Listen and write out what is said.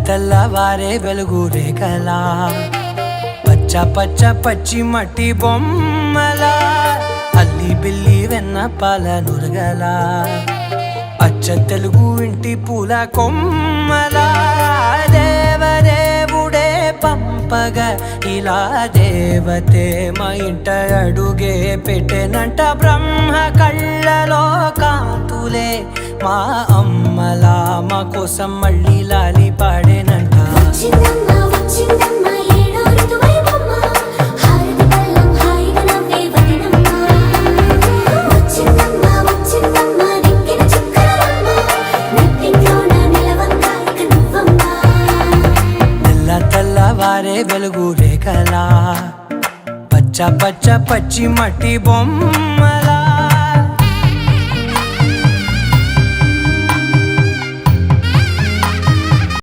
తెల్లవారే వెలుగు రేఖలా పచ్చ పచ్చ పచ్చి మట్టి బొమ్మలా అల్లి బిల్లి వెన్న పాల నురగలా అచ్చ తెలుగు ఇంటి పూల కొమ్మలా దేవదేవుడే పంపగా ఇలా దేవతే మా ఇంట అడుగే పెట్టెనంట బ్రహ్మ కళ్ళలో కాంతులే మా అమ్మలా మా కోసం మళ్ళీ లాలి పాడేనంట తెల్లవారే వెలుగు రేఖలా పచ్చ పచ్చ పచ్చి మట్టి బొమ్మ